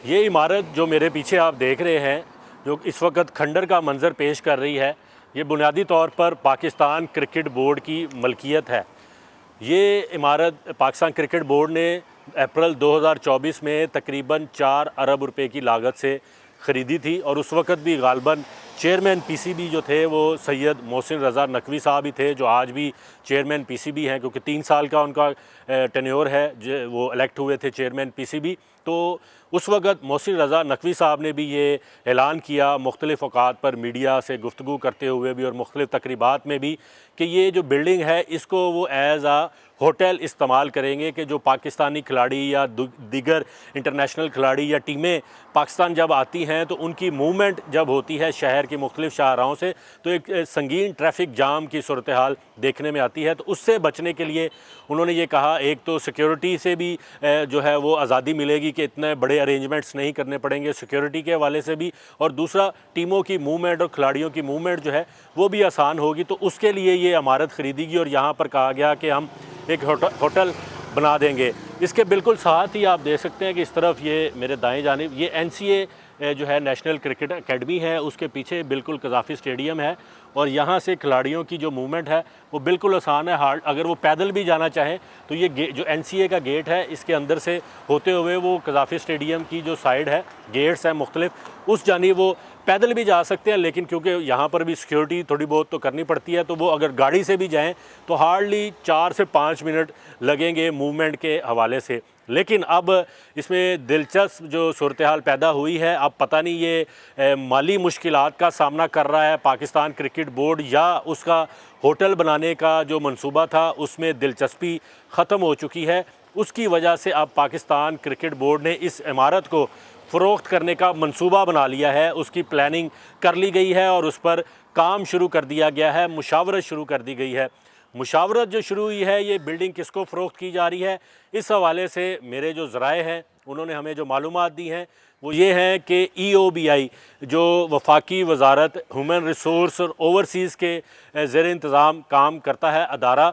ये इमारत जो मेरे पीछे आप देख रहे हैं, जो इस वक्त खंडर का मंजर पेश कर रही है, ये बुनियादी तौर पर पाकिस्तान क्रिकेट बोर्ड की मलकियत है। ये इमारत पाकिस्तान क्रिकेट बोर्ड ने अप्रैल 2024 में तकरीबन 4 अरब रुपए की लागत से ख़रीदी थी और उस वक़्त भी गालबन चेयरमैन पीसीबी जो थे वो सैयद मोहसिन रज़ा नकवी साहब ही थे, जो आज भी चेयरमैन पीसीबी हैं, क्योंकि 3 साल का उनका टेन्योर है, जो वो इलेक्ट हुए थे चेयरमैन पीसीबी। तो उस वक़्त मोहसिन रज़ा नकवी साहब ने भी ये ऐलान किया मुख्तलिफ़ औक़ात पर मीडिया से गुफ्तगू करते हुए भी और मुख्तलिफ़ तकरीबात में भी कि ये जो बिल्डिंग है इसको वो एज़ आ होटल इस्तेमाल करेंगे कि जो पाकिस्तानी खिलाड़ी या दीगर इंटरनेशनल खिलाड़ी या टीमें पाकिस्तान जब आती हैं तो उनकी मूवमेंट जब होती है शहर की मुख्तलिफ़ शाहराहों से तो एक संगीन ट्रैफिक जाम की सूरत हाल देखने में आती है। तो उससे बचने के लिए उन्होंने ये कहा, एक तो सिक्योरिटी से भी जो है वो आज़ादी मिलेगी कि इतने बड़े अरेंजमेंट्स नहीं करने पड़ेंगे सिक्योरिटी के हवाले से भी, और दूसरा टीमों की मूवमेंट और खिलाड़ियों की मूवमेंट जो है वो भी आसान होगी। तो उसके लिए ये इमारत ख़रीदेगी और यहाँ पर कहा गया कि हम एक होटल बना देंगे। इसके बिल्कुल साथ ही आप देख सकते हैं कि इस तरफ ये मेरे दाएं जानिब ये एनसीए जो है नेशनल क्रिकेट एकेडमी है, उसके पीछे बिल्कुल कज़ाफ़ी स्टेडियम है और यहाँ से खिलाड़ियों की जो मूवमेंट है वो बिल्कुल आसान है। हार्ड अगर वो पैदल भी जाना चाहें तो ये जो एनसीए का गेट है इसके अंदर से होते हुए वो कज़ाफ़ी स्टेडियम की जो साइड है, गेट्स हैं मुख्तलिफ, उस जानिब वो पैदल भी जा सकते हैं, लेकिन क्योंकि यहाँ पर भी सिक्योरिटी थोड़ी बहुत तो करनी पड़ती है तो वो अगर गाड़ी से भी जाएं तो हार्डली 4 से 5 मिनट लगेंगे मूवमेंट के हवाले से। लेकिन अब इसमें दिलचस्प जो सूरत हाल पैदा हुई है, अब पता नहीं ये माली मुश्किलात का सामना कर रहा है पाकिस्तान क्रिकेट बोर्ड या उसका होटल बनाने का जो मंसूबा था उसमें दिलचस्पी ख़त्म हो चुकी है। उसकी वजह से अब पाकिस्तान क्रिकेट बोर्ड ने इस इमारत को फ़रोख्त करने का मंसूबा बना लिया है, उसकी प्लानिंग कर ली गई है और उस पर काम शुरू कर दिया गया है, मुशावरत शुरू कर दी गई है। मुशावरत जो शुरू हुई है, ये बिल्डिंग किसको फ़रोख्त की जा रही है, इस हवाले से मेरे जो ज़राए हैं उन्होंने हमें जो मालूमात दी हैं वो ये हैं कि EOBI जो वफाकी वजारत ह्यूमन रिसोर्स और ओवरसीज़ के ज़ेर इंतज़ाम काम करता है अदारा,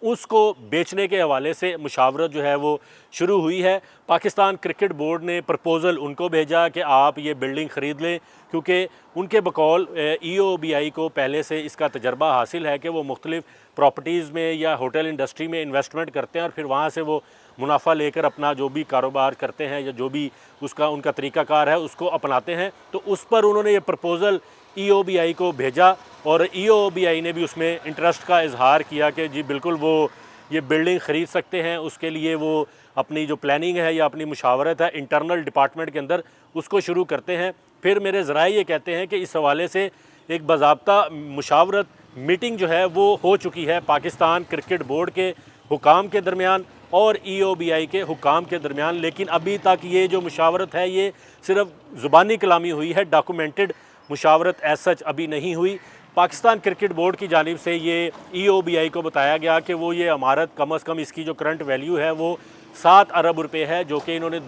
उसको बेचने के हवाले से मुशावरत जो है वो शुरू हुई है। पाकिस्तान क्रिकेट बोर्ड ने प्रपोज़ल उनको भेजा कि आप ये बिल्डिंग ख़रीद लें, क्योंकि उनके बकौल EOBI को पहले से इसका तजर्बा हासिल है कि वो मुख्तलिफ़ प्रॉपर्टीज़ में या होटल इंडस्ट्री में इन्वेस्टमेंट करते हैं और फिर वहाँ से वो मुनाफा लेकर अपना जो भी कारोबार करते हैं या जो भी उसका उनका तरीक़ाकार है उसको अपनाते हैं। तो उस पर उन्होंने ये प्रपोज़ल EOBI को भेजा और EOBI ने भी उसमें इंटरेस्ट का इजहार किया कि जी बिल्कुल वो ये बिल्डिंग ख़रीद सकते हैं। उसके लिए वो अपनी जो प्लानिंग है या अपनी मुशावरत है इंटरनल डिपार्टमेंट के अंदर उसको शुरू करते हैं। फिर मेरे ज़राए ये कहते हैं कि इस हवाले से एक बाज़ाब्ता मुशावरत मीटिंग जो है वो हो चुकी है पाकिस्तान क्रिकेट बोर्ड के हुकाम के दरमियान और EOBI के हुकाम के दरमियान, लेकिन अभी तक ये जो मुशावरत है ये सिर्फ ज़ुबानी कलामी हुई है, डॉक्यूमेंटेड मुशावरत एज सच अभी नहीं हुई। पाकिस्तान क्रिकेट बोर्ड की जानिब से ये EOBI को बताया गया कि वो ये इमारत कम अज़ कम इसकी जो करंट वैल्यू है वो 7 अरब रुपए है, जो कि इन्होंने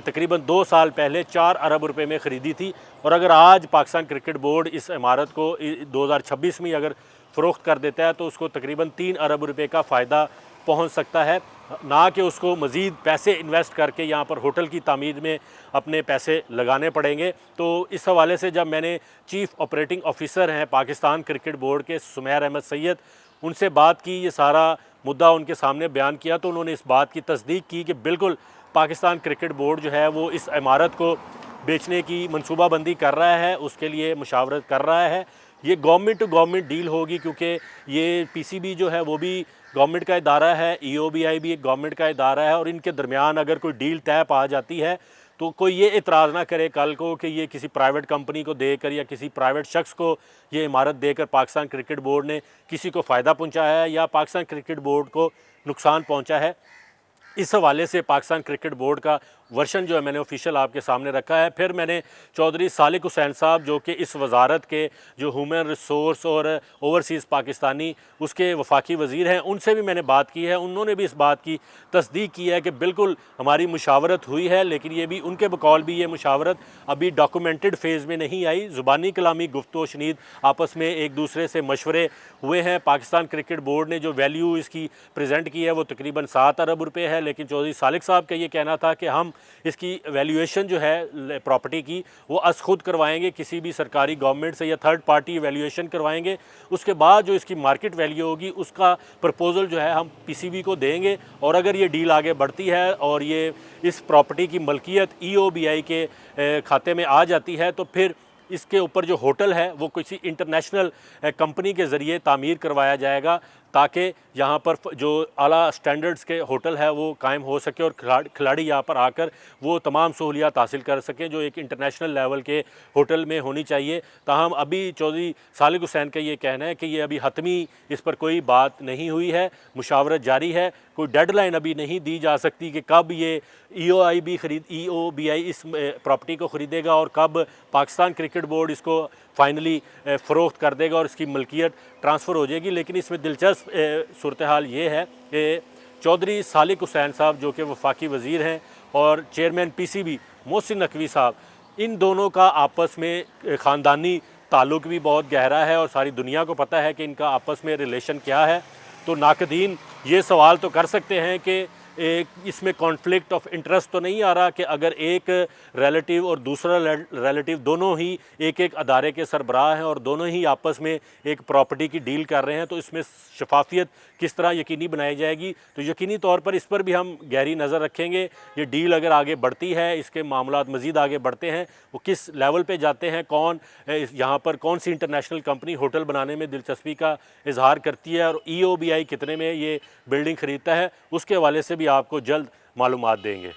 तकरीबन 2 साल पहले 4 अरब रुपए में ख़रीदी थी। और अगर आज पाकिस्तान क्रिकेट बोर्ड इस इमारत को 2026 में अगर फ़रोख्त कर देता है तो उसको तकरीबन 3 अरब रुपए का फ़ायदा पहुंच सकता है, ना कि उसको मज़ीद पैसे इन्वेस्ट करके यहाँ पर होटल की तामीर में अपने पैसे लगाने पड़ेंगे। तो इस हवाले से जब मैंने चीफ़ ऑपरेटिंग ऑफिसर हैं पाकिस्तान क्रिकेट बोर्ड के सुमैर अहमद सैयद, उनसे बात की, ये सारा मुद्दा उनके सामने बयान किया, तो उन्होंने इस बात की तस्दीक की कि बिल्कुल पाकिस्तान क्रिकेट बोर्ड जो है वो इस इमारत को बेचने की मनसूबाबंदी कर रहा है, उसके लिए मुशावरत कर रहा है। ये गवर्नमेंट टू गवर्नमेंट डील होगी, क्योंकि ये पीसीबी जो है वो भी गवर्नमेंट का इदारा है, EOBI भी एक गवर्नमेंट का इदारा है, और इनके दरमियान अगर कोई डील तय पा जाती है तो कोई ये इतराज़ ना करे कल को कि ये किसी प्राइवेट कंपनी को देकर या किसी प्राइवेट शख्स को ये इमारत देकर पाकिस्तान क्रिकेट बोर्ड ने किसी को फ़ायदा पहुंचाया है या पाकिस्तान क्रिकेट बोर्ड को नुकसान पहुंचा है। इस हवाले से पाकिस्तान क्रिकेट बोर्ड का वर्शन जो है मैंने ऑफिशियल आपके सामने रखा है। फिर मैंने चौधरी सालिक हुसैन साहब जो कि इस वजारत के जो ह्यूमन रिसोर्स और ओवरसीज़ पाकिस्तानी उसके वफाकी वज़ीर हैं, उनसे भी मैंने बात की है। उन्होंने भी इस बात की तस्दीक की है कि बिल्कुल हमारी मुशावरत हुई है, लेकिन ये भी उनके बकौल भी ये मुशावरत अभी डॉक्यूमेंटेड फ़ेज़ में नहीं आई। ज़ुबानी कलामी गुफ्तगू शनीद आपस में एक दूसरे से मशवरे हुए हैं। पाकिस्तान क्रिकेट बोर्ड ने जो वैल्यू इसकी प्रेजेंट की है वो तकरीबन 7 अरब रुपये है, लेकिन चौधरी सालिक साहब का ये कहना था कि हम इसकी वैल्यूएशन जो है प्रॉपर्टी की वो अस खुद करवाएंगे, किसी भी सरकारी गवर्नमेंट से या थर्ड पार्टी वैल्यूएशन करवाएंगे। उसके बाद जो इसकी मार्केट वैल्यू होगी उसका प्रपोज़ल जो है हम पीसीबी को देंगे, और अगर ये डील आगे बढ़ती है और ये इस प्रॉपर्टी की मलकियत ईओबीआई के खाते में आ जाती है तो फिर इसके ऊपर जो होटल है वो किसी इंटरनेशनल कंपनी के ज़रिए तामीर करवाया जाएगा, ताकि यहाँ पर जो आला स्टैंडर्ड्स के होटल है वो कायम हो सके और खिलाड़ी यहाँ पर आकर वो तमाम सहूलियात हासिल कर सकें जो एक इंटरनेशनल लेवल के होटल में होनी चाहिए। ताहम अभी चौधरी सालिक हुसैन का ये कहना है कि ये अभी हतमी इस पर कोई बात नहीं हुई है, मुशावरत जारी है, कोई डेडलाइन अभी नहीं दी जा सकती कि कब ये ईओबीआई इस प्रॉपर्टी को ख़रीदेगा और कब पाकिस्तान क्रिकेट बोर्ड इसको फाइनली फ़रोख्त कर देगा और इसकी मलकियत ट्रांसफ़र हो जाएगी। लेकिन इसमें दिलचस्प सूरत हाल ये है कि चौधरी सालिक हुसैन साहब जो कि वफाकी वज़ीर हैं और चेयरमैन पीसीबी मोहसिन नकवी साहब, इन दोनों का आपस में ख़ानदानी ताल्लुक़ भी बहुत गहरा है और सारी दुनिया को पता है कि इनका आपस में रिलेशन क्या है। तो नाक़दीन ये सवाल तो कर सकते हैं कि इसमें कॉन्फ्लिक्ट ऑफ इंटरेस्ट तो नहीं आ रहा कि अगर एक रिलेटिव और दूसरा रिलेटिव दोनों ही एक एक अदारे के सरबराह हैं और दोनों ही आपस में एक प्रॉपर्टी की डील कर रहे हैं, तो इसमें शफाफियत किस तरह यकीनी बनाई जाएगी। तो यकीनी तौर पर इस पर भी हम गहरी नज़र रखेंगे। ये डील अगर आगे बढ़ती है, इसके मामलात मज़ीद आगे बढ़ते हैं, वो किस लेवल पे जाते हैं, कौन यहाँ पर कौन सी इंटरनेशनल कंपनी होटल बनाने में दिलचस्पी का इजहार करती है और ईओबीआई कितने में ये बिल्डिंग ख़रीदता है, उसके हवाले से भी आपको जल्द मालूमात देंगे।